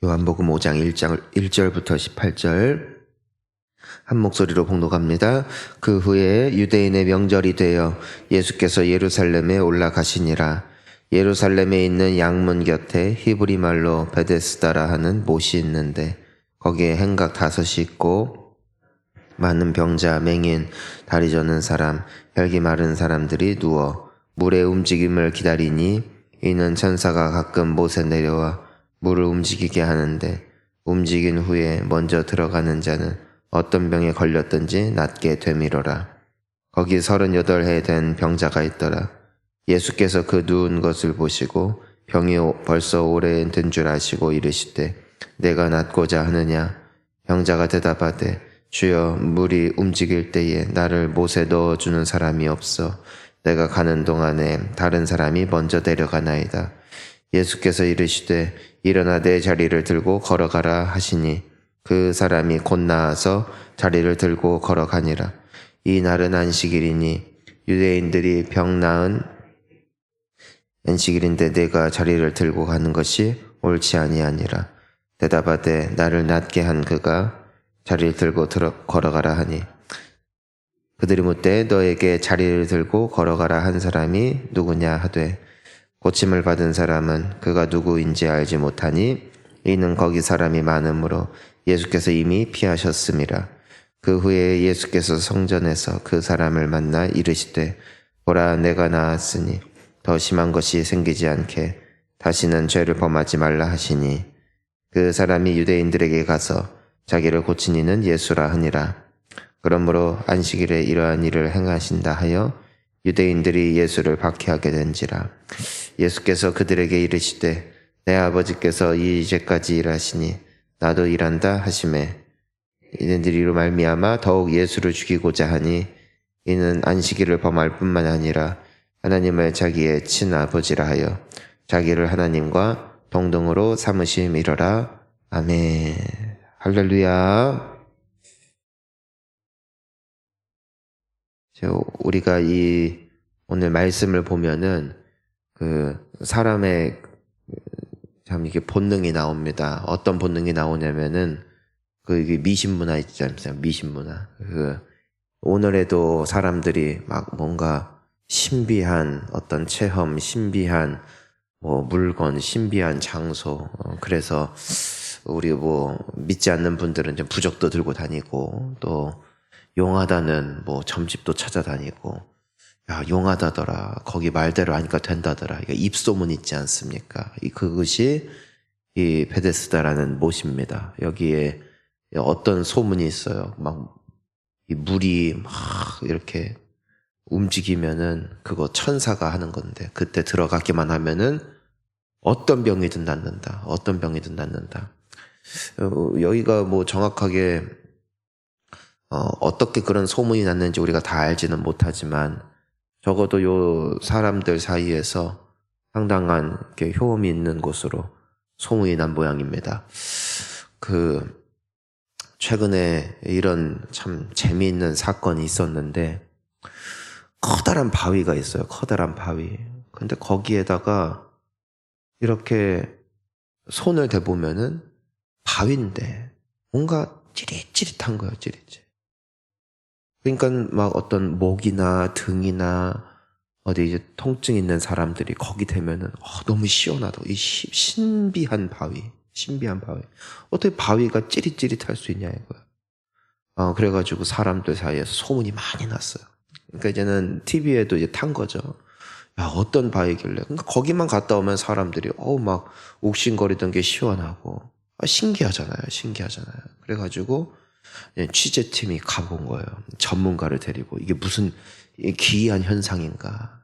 요한복음 5장 1절부터 18절 한 목소리로 봉독합니다. 그 후에 유대인의 명절이 되어 예수께서 예루살렘에 올라가시니라. 예루살렘에 있는 양문 곁에 히브리 말로 베데스다라 하는 못이 있는데 거기에 행각 5이 있고 많은 병자, 맹인, 다리 저는 사람, 혈기 마른 사람들이 누워 물의 움직임을 기다리니 이는 천사가 가끔 못에 내려와 물을 움직이게 하는데 움직인 후에 먼저 들어가는 자는 어떤 병에 걸렸든지 낫게 되미로라. 거기 38해 된 병자가 있더라. 예수께서 그 누운 것을 보시고 병이 벌써 오래 된 줄 아시고 이르시되 내가 낫고자 하느냐? 병자가 대답하되 주여 물이 움직일 때에 나를 못에 넣어주는 사람이 없어 내가 가는 동안에 다른 사람이 먼저 데려가나이다. 예수께서 이르시되 일어나 내 자리를 들고 걸어가라 하시니 그 사람이 곧 나아서 자리를 들고 걸어가니라. 이 날은 안식일이니 유대인들이 병 나은 안식일인데 내가 자리를 들고 가는 것이 옳지 아니하니라. 대답하되 나를 낫게 한 그가 자리를 들고 걸어가라 하니 그들이 묻되 너에게 자리를 들고 걸어가라 한 사람이 누구냐 하되 고침을 받은 사람은 그가 누구인지 알지 못하니 이는 거기 사람이 많으므로 예수께서 이미 피하셨음이라. 그 후에 예수께서 성전에서 그 사람을 만나 이르시되 보라 내가 나았으니 더 심한 것이 생기지 않게 다시는 죄를 범하지 말라 하시니 그 사람이 유대인들에게 가서 자기를 고친 이는 예수라 하니라. 그러므로 안식일에 이러한 일을 행하신다 하여 유대인들이 예수를 박해하게 된지라. 예수께서 그들에게 이르시되 내 아버지께서 이제까지 일하시니 나도 일한다 하시매 이들이 이로 말미암아 더욱 예수를 죽이고자 하니 이는 안식일을 범할 뿐만 아니라 하나님을 자기의 친아버지라 하여 자기를 하나님과 동등으로 삼으심이로라. 아멘. 할렐루야. 우리가 이 오늘 말씀을 보면은 그 사람의 참 이게 본능이 나옵니다. 어떤 본능이 나오냐면은 이게 미신문화 있지 않습니까? 미신문화. 오늘에도 사람들이 막 뭔가 신비한 어떤 체험, 신비한 물건, 신비한 장소. 그래서 우리 믿지 않는 분들은 좀 부적도 들고 다니고 또 용하다는 점집도 찾아다니고 야 용하다더라 거기 말대로 하니까 된다더라 이게 입소문 있지 않습니까? 그것이 이 베데스다라는 못입니다. 여기에 어떤 소문이 있어요. 이 물이 막 이렇게 움직이면은 그거 천사가 하는 건데 그때 들어가기만 하면은 어떤 병이든 낫는다. 어떤 병이든 낫는다. 여기가 정확하게 어떻게 그런 소문이 났는지 우리가 다 알지는 못하지만 적어도 요 사람들 사이에서 상당한 효험이 있는 곳으로 소문이 난 모양입니다. 최근에 이런 참 재미있는 사건이 있었는데 커다란 바위가 있어요. 커다란 바위. 근데 거기에다가 이렇게 손을 대보면은 바위인데 뭔가 찌릿찌릿한 거예요. 찌릿찌릿. 그러니까 막 어떤 목이나 등이나 어디 이제 통증 있는 사람들이 거기 되면은 너무 시원하다. 이 신비한 바위. 어떻게 바위가 찌릿찌릿할 수 있냐 이거야. 그래가지고 사람들 사이에서 소문이 많이 났어요. 그러니까 이제는 TV에도 이제 탄 거죠. 야, 어떤 바위길래. 그러니까 거기만 갔다 오면 사람들이 막 옥신거리던 게 시원하고 신기하잖아요. 그래가지고 취재팀이 가본 거예요. 전문가를 데리고 이게 무슨 기이한 현상인가.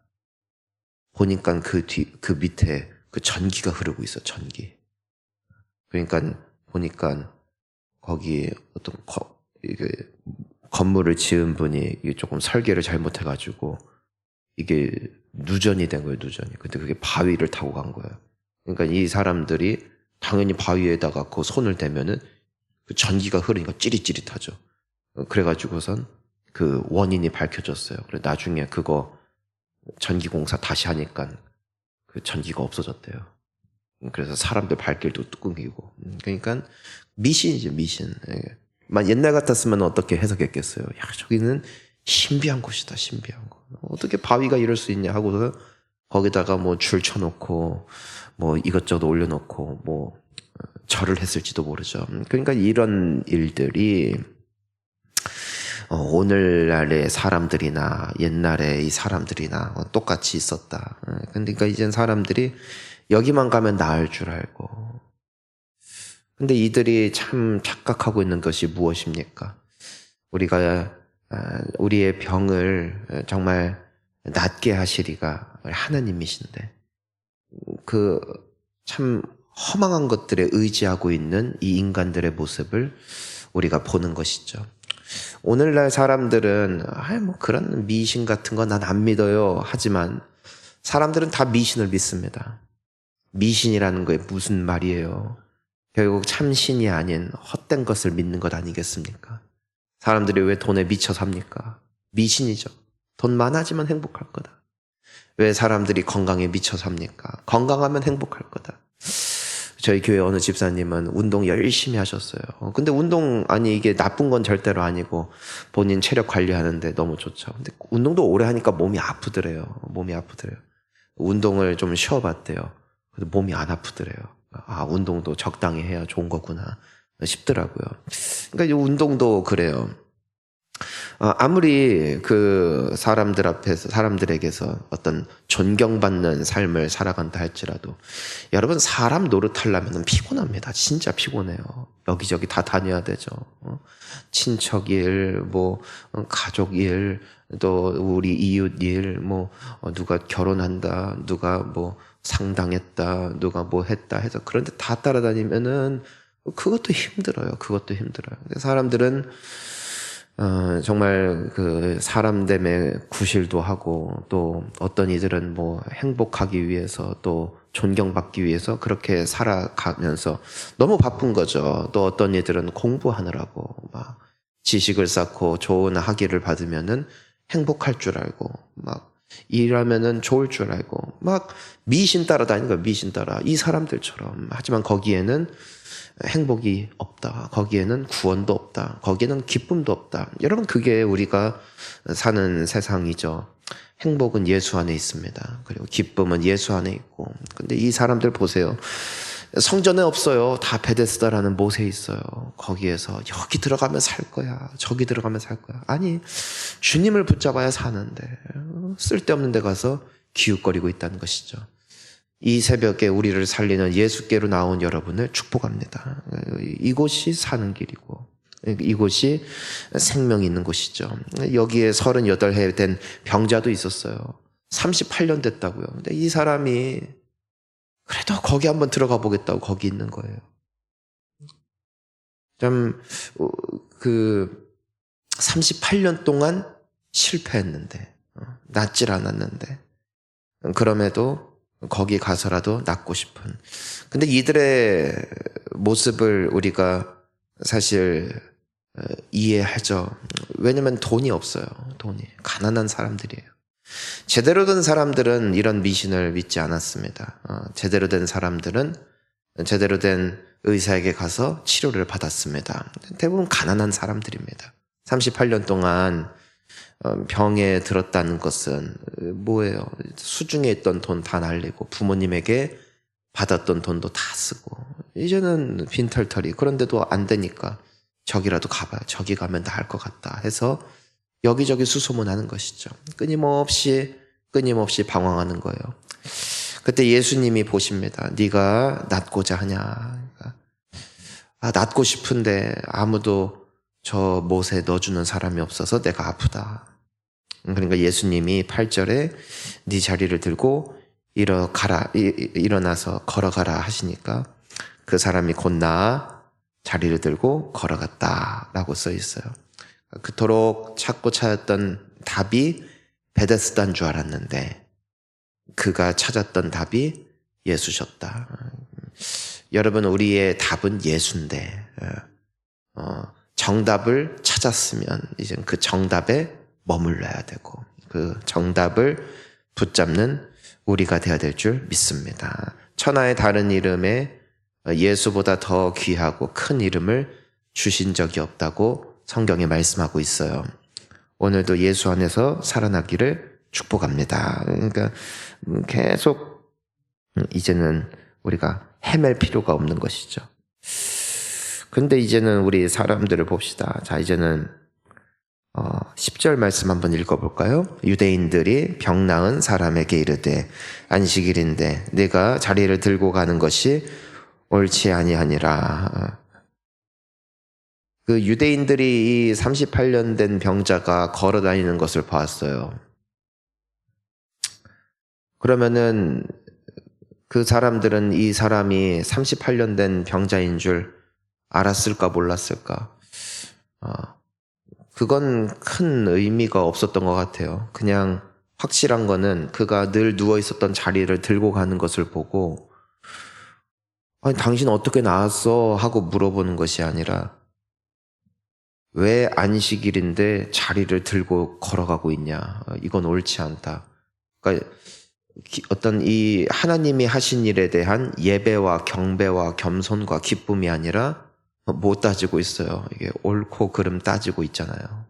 보니까 그 밑에 전기가 흐르고 있어. 전기. 그러니까 보니까 거기 어떤 이게 건물을 지은 분이 이게 조금 설계를 잘못해가지고 이게 누전이 된 거예요. 누전이. 근데 그게 바위를 타고 간 거예요. 그러니까 이 사람들이 당연히 바위에다가 그 손을 대면은 그 전기가 흐르니까 찌릿찌릿하죠. 그래가지고선 그 원인이 밝혀졌어요. 그래 나중에 그거 전기공사 다시 하니까 그 전기가 없어졌대요. 그래서 사람들 발길도 끊기고. 그러니까 미신이죠, 미신. 옛날 같았으면 어떻게 해석했겠어요? 야, 저기는 신비한 곳이다, 신비한 곳. 어떻게 바위가 이럴 수 있냐 하고서 거기다가 뭐 줄 쳐놓고 뭐 이것저것 올려놓고 뭐 절을 했을지도 모르죠. 그러니까 이런 일들이 오늘날의 사람들이나 옛날의 이 사람들이나 똑같이 있었다. 그러니까 이젠 사람들이 여기만 가면 나을 줄 알고. 근데 이들이 참 착각하고 있는 것이 무엇입니까? 우리가 우리의 병을 정말 낫게 하시리가 하나님이신데 그 참 허망한 것들에 의지하고 있는 이 인간들의 모습을 우리가 보는 것이죠. 오늘날 사람들은 뭐 그런 미신 같은 거 난 안 믿어요 하지만 사람들은 다 미신을 믿습니다. 미신이라는 게 무슨 말이에요? 결국 참신이 아닌 헛된 것을 믿는 것 아니겠습니까? 사람들이 왜 돈에 미쳐 삽니까? 미신이죠. 돈 많아지면 행복할 거다. 왜 사람들이 건강에 미쳐 삽니까? 건강하면 행복할 거다. 저희 교회 어느 집사님은 운동 열심히 하셨어요. 근데 운동, 이게 나쁜 건 절대로 아니고 본인 체력 관리하는데 너무 좋죠. 근데 운동도 오래 하니까 몸이 아프더래요. 운동을 좀 쉬어봤대요. 근데 몸이 안 아프더래요. 운동도 적당히 해야 좋은 거구나 싶더라고요. 그러니까 이 운동도 그래요. 아무리 그 사람들에게서 어떤 존경받는 삶을 살아간다 할지라도 여러분 사람 노릇하려면 피곤합니다. 진짜 피곤해요. 여기저기 다 다녀야 되죠. 친척 일, 가족 일, 또 우리 이웃 일, 누가 결혼한다, 누가 상당했다, 누가 했다 해서 그런데 다 따라다니면은 그것도 힘들어요. 근데 사람들은 정말 그 사람 때문에 구실도 하고 또 어떤 이들은 행복하기 위해서 또 존경받기 위해서 그렇게 살아가면서 너무 바쁜 거죠. 또 어떤 이들은 공부하느라고 막 지식을 쌓고 좋은 학위를 받으면은 행복할 줄 알고 막 일하면은 좋을 줄 알고 막 미신 따라다니는 거예요. 미신 따라 이 사람들처럼. 하지만 거기에는 행복이 없다. 거기에는 구원도 없다. 거기에는 기쁨도 없다. 여러분 그게 우리가 사는 세상이죠. 행복은 예수 안에 있습니다. 그리고 기쁨은 예수 안에 있고. 근데 이 사람들 보세요. 성전에 없어요. 다 베데스다라는 못에 있어요. 거기에서 여기 들어가면 살 거야. 저기 들어가면 살 거야. 아니 주님을 붙잡아야 사는데 쓸데없는 데 가서 기웃거리고 있다는 것이죠. 이 새벽에 우리를 살리는 예수께로 나온 여러분을 축복합니다. 이곳이 사는 길이고 이곳이 생명이 있는 곳이죠. 여기에 38해 된 병자도 있었어요. 38년 됐다고요. 근데 이 사람이 그래도 거기 한번 들어가 보겠다고 거기 있는 거예요. 참 38년 동안 실패했는데 낫질 않았는데 그럼에도 거기 가서라도 낫고 싶은. 근데 이들의 모습을 우리가 사실 이해하죠. 왜냐면 돈이 없어요. 가난한 사람들이에요. 제대로 된 사람들은 이런 미신을 믿지 않았습니다. 제대로 된 사람들은 제대로 된 의사에게 가서 치료를 받았습니다. 대부분 가난한 사람들입니다. 38년 동안 병에 들었다는 것은 뭐예요? 수중에 있던 돈 다 날리고 부모님에게 받았던 돈도 다 쓰고 이제는 빈털터리. 그런데도 안 되니까 저기라도 가봐요. 저기 가면 나을 것 같다 해서 여기저기 수소문하는 것이죠. 끊임없이 방황하는 거예요. 그때 예수님이 보십니다. 네가 낫고자 하냐. 낫고 싶은데 아무도 저 못에 넣어주는 사람이 없어서 내가 아프다. 그러니까 예수님이 8절에 네 자리를 들고 일어나서 걸어가라 하시니까 그 사람이 곧 나아 자리를 들고 걸어갔다라고 써 있어요. 그토록 찾고 찾았던 답이 베데스다인 줄 알았는데 그가 찾았던 답이 예수셨다. 여러분 우리의 답은 예수인데 정답을 찾았으면 이제 그 정답에 머물러야 되고 그 정답을 붙잡는 우리가 되어야 될 줄 믿습니다. 천하의 다른 이름에 예수보다 더 귀하고 큰 이름을 주신 적이 없다고 성경에 말씀하고 있어요. 오늘도 예수 안에서 살아나기를 축복합니다. 그러니까 계속 이제는 우리가 헤맬 필요가 없는 것이죠. 근데 이제는 우리 사람들을 봅시다. 자, 이제는 10절 말씀 한번 읽어볼까요? 유대인들이 병 나은 사람에게 이르되 안식일인데 네가 자리를 들고 가는 것이 옳지 아니하니라. 그 유대인들이 이 38년 된 병자가 걸어 다니는 것을 보았어요. 그러면은 그 사람들은 이 사람이 38년 된 병자인 줄 알았을까 몰랐을까? 그건 큰 의미가 없었던 것 같아요. 그냥 확실한 거는 그가 늘 누워 있었던 자리를 들고 가는 것을 보고 아니 당신 어떻게 나왔어? 하고 물어보는 것이 아니라 왜 안식일인데 자리를 들고 걸어가고 있냐? 이건 옳지 않다. 그러니까 어떤 이 하나님이 하신 일에 대한 예배와 경배와 겸손과 기쁨이 아니라 못 따지고 있어요. 이게 옳고 그름 따지고 있잖아요.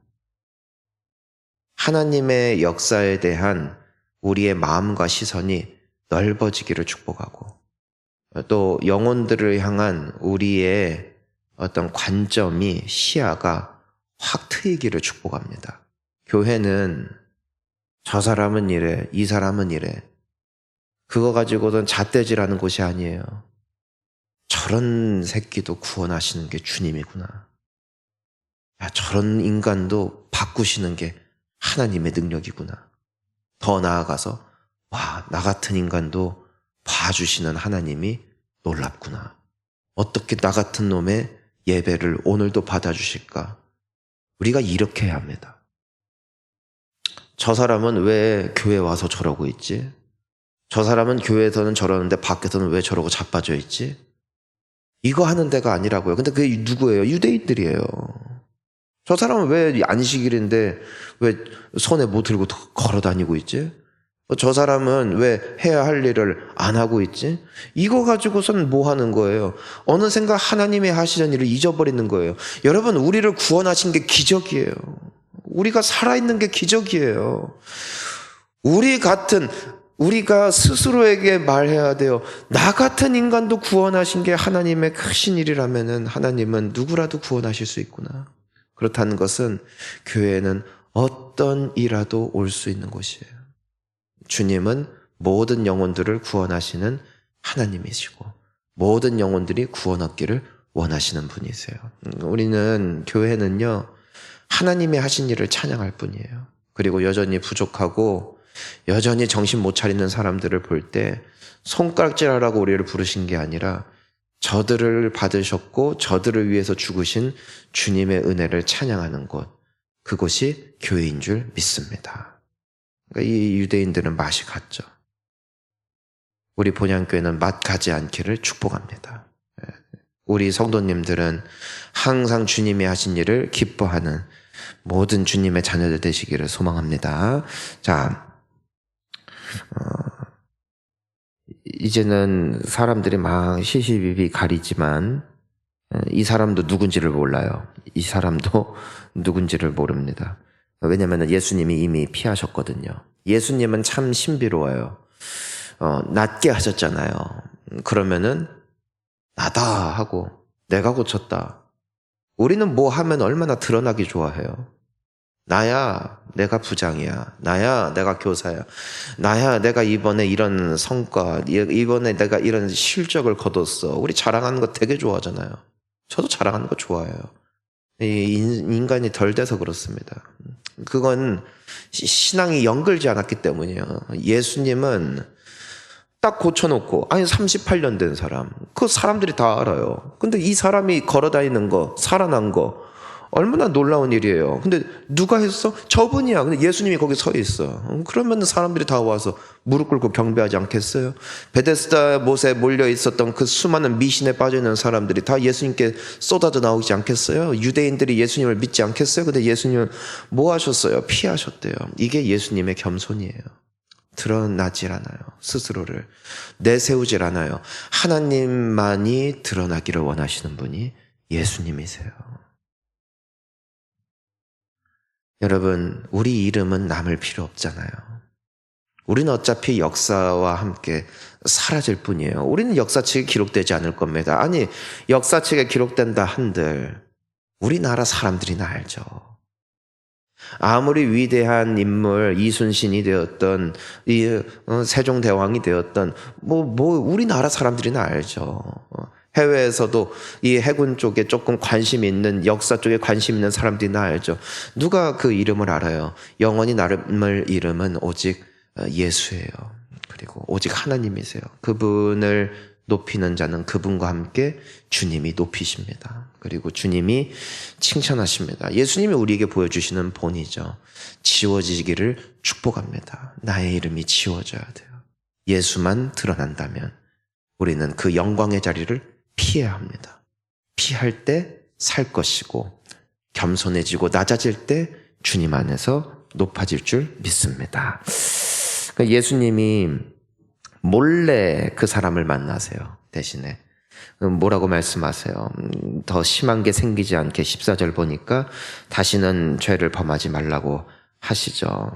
하나님의 역사에 대한 우리의 마음과 시선이 넓어지기를 축복하고 또 영혼들을 향한 우리의 어떤 관점이 시야가 확 트이기를 축복합니다. 교회는 저 사람은 이래, 이 사람은 이래. 그거 가지고는 잣대질하는 곳이 아니에요. 저런 새끼도 구원하시는 게 주님이구나. 야, 저런 인간도 바꾸시는 게 하나님의 능력이구나. 더 나아가서 와, 나 같은 인간도 봐주시는 하나님이 놀랍구나. 어떻게 나 같은 놈의 예배를 오늘도 받아주실까? 우리가 이렇게 해야 합니다. 저 사람은 왜 교회 와서 저러고 있지? 저 사람은 교회에서는 저러는데 밖에서는 왜 저러고 자빠져 있지? 이거 하는 데가 아니라고요. 근데 그게 누구예요? 유대인들이에요. 저 사람은 왜 안식일인데 왜 손에 뭐 들고 걸어 다니고 있지? 저 사람은 왜 해야 할 일을 안 하고 있지? 이거 가지고선 뭐 하는 거예요? 어느샌가 하나님이 하시는 일을 잊어버리는 거예요. 여러분, 우리를 구원하신 게 기적이에요. 우리가 살아있는 게 기적이에요. 우리가 스스로에게 말해야 돼요. 나 같은 인간도 구원하신 게 하나님의 크신 일이라면은 하나님은 누구라도 구원하실 수 있구나. 그렇다는 것은 교회에는 어떤 이라도 올 수 있는 곳이에요. 주님은 모든 영혼들을 구원하시는 하나님이시고 모든 영혼들이 구원 얻기를 원하시는 분이세요. 우리는 교회는요 하나님이 하신 일을 찬양할 뿐이에요. 그리고 여전히 부족하고 여전히 정신 못 차리는 사람들을 볼 때 손가락질하라고 우리를 부르신 게 아니라 저들을 받으셨고 저들을 위해서 죽으신 주님의 은혜를 찬양하는 곳, 그곳이 교회인 줄 믿습니다. 그러니까 이 유대인들은 맛이 갔죠. 우리 본향교회는 맛 가지 않기를 축복합니다. 우리 성도님들은 항상 주님이 하신 일을 기뻐하는 모든 주님의 자녀들 되시기를 소망합니다. 자, 이제는 사람들이 막 시시비비 가리지만 이 사람도 누군지를 몰라요. 이 사람도 누군지를 모릅니다. 왜냐하면 예수님이 이미 피하셨거든요. 예수님은 참 신비로워요. 낫게 하셨잖아요. 그러면은 나다 하고 내가 고쳤다. 우리는 뭐 하면 얼마나 드러나기 좋아해요. 나야 내가 부장이야. 나야 내가 교사야. 나야 내가 이번에 이런 성과, 이번에 내가 이런 실적을 거뒀어. 우리 자랑하는 거 되게 좋아하잖아요. 저도 자랑하는 거 좋아해요. 인간이 덜 돼서 그렇습니다. 그건 신앙이 연결지 않았기 때문이에요. 예수님은 딱 고쳐놓고, 아니 38년 된 사람, 그 사람들이 다 알아요. 근데 이 사람이 걸어다니는 거, 살아난 거 얼마나 놀라운 일이에요. 근데 누가 했어? 저분이야. 근데 예수님이 거기 서 있어. 그러면 사람들이 다 와서 무릎 꿇고 경배하지 않겠어요? 베데스다 못에 몰려 있었던 그 수많은 미신에 빠져 있는 사람들이 다 예수님께 쏟아져 나오지 않겠어요? 유대인들이 예수님을 믿지 않겠어요? 근데 예수님은 뭐 하셨어요? 피하셨대요. 이게 예수님의 겸손이에요. 드러나질 않아요. 스스로를 내세우질 않아요. 하나님만이 드러나기를 원하시는 분이 예수님이세요. 여러분, 우리 이름은 남을 필요 없잖아요. 우리는 어차피 역사와 함께 사라질 뿐이에요. 우리는 역사책에 기록되지 않을 겁니다. 아니, 역사책에 기록된다 한들 우리나라 사람들이나 알죠. 아무리 위대한 인물 이순신이 되었던 세종대왕이 되었던 우리나라 사람들이나 알죠. 해외에서도 이 해군 쪽에 조금 관심 있는 역사 쪽에 관심 있는 사람들이나 알죠. 누가 그 이름을 알아요? 영원히 남을 이름은 오직 예수예요. 그리고 오직 하나님이세요. 그분을 높이는 자는 그분과 함께 주님이 높이십니다. 그리고 주님이 칭찬하십니다. 예수님이 우리에게 보여주시는 본이죠. 지워지기를 축복합니다. 나의 이름이 지워져야 돼요. 예수만 드러난다면 우리는 그 영광의 자리를 피해야 합니다. 피할 때 살 것이고 겸손해지고 낮아질 때 주님 안에서 높아질 줄 믿습니다. 예수님이 몰래 그 사람을 만나세요. 대신에 뭐라고 말씀하세요? 더 심한 게 생기지 않게 14절 보니까 다시는 죄를 범하지 말라고 하시죠.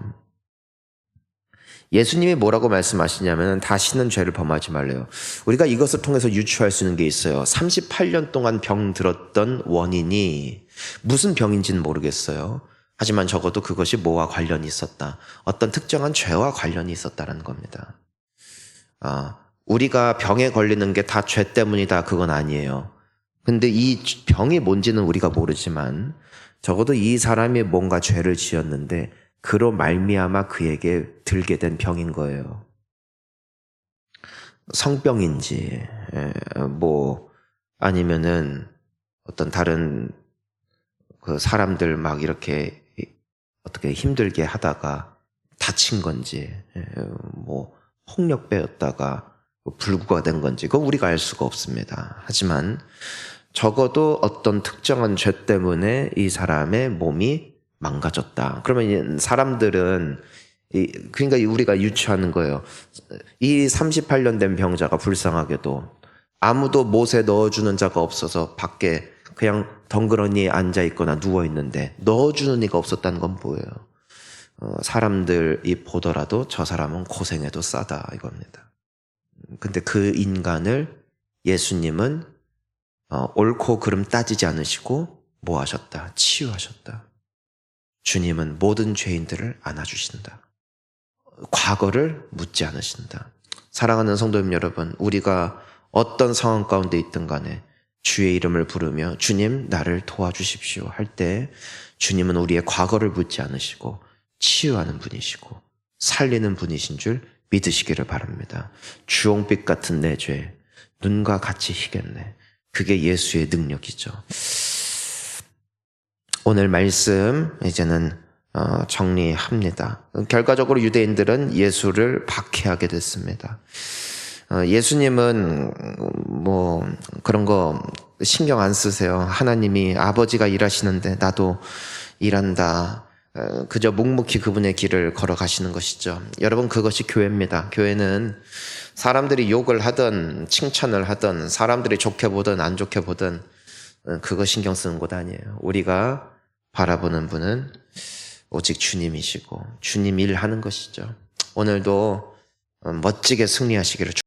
예수님이 뭐라고 말씀하시냐면 다시는 죄를 범하지 말래요. 우리가 이것을 통해서 유추할 수 있는 게 있어요. 38년 동안 병 들었던 원인이 무슨 병인지는 모르겠어요. 하지만 적어도 그것이 뭐와 관련이 있었다. 어떤 특정한 죄와 관련이 있었다는 겁니다. 우리가 병에 걸리는 게 다 죄 때문이다. 그건 아니에요. 근데 이 병이 뭔지는 우리가 모르지만 적어도 이 사람이 뭔가 죄를 지었는데 그로 말미암아 그에게 들게 된 병인 거예요. 성병인지 아니면은 어떤 다른 그 사람들 막 이렇게 어떻게 힘들게 하다가 다친 건지 폭력배였다가 불구가 된 건지 그건 우리가 알 수가 없습니다. 하지만 적어도 어떤 특정한 죄 때문에 이 사람의 몸이 망가졌다. 그러면 사람들은 그러니까 우리가 유추하는 거예요. 이 38년 된 병자가 불쌍하게도 아무도 못에 넣어주는 자가 없어서 밖에 그냥 덩그러니 앉아있거나 누워있는데 넣어주는 이가 없었다는 건 뭐예요? 사람들이 보더라도 저 사람은 고생해도 싸다 이겁니다. 근데 그 인간을 예수님은 옳고 그름 따지지 않으시고 뭐 하셨다? 치유하셨다. 주님은 모든 죄인들을 안아주신다. 과거를 묻지 않으신다. 사랑하는 성도님 여러분, 우리가 어떤 상황 가운데 있든 간에 주의 이름을 부르며 주님 나를 도와주십시오 할 때 주님은 우리의 과거를 묻지 않으시고 치유하는 분이시고 살리는 분이신 줄 믿으시기를 바랍니다. 주홍빛 같은 내 죄 눈과 같이 희겠네. 그게 예수의 능력이죠. 오늘 말씀 이제는 정리합니다. 결과적으로 유대인들은 예수를 박해하게 됐습니다. 예수님은 그런 거 신경 안 쓰세요. 하나님이 아버지가 일하시는데 나도 일한다. 그저 묵묵히 그분의 길을 걸어가시는 것이죠. 여러분, 그것이 교회입니다. 교회는 사람들이 욕을 하든 칭찬을 하든 사람들이 좋게 보든 안 좋게 보든 그거 신경 쓰는 곳 아니에요. 우리가 바라보는 분은 오직 주님이시고 주님 일하는 것이죠. 오늘도 멋지게 승리하시기를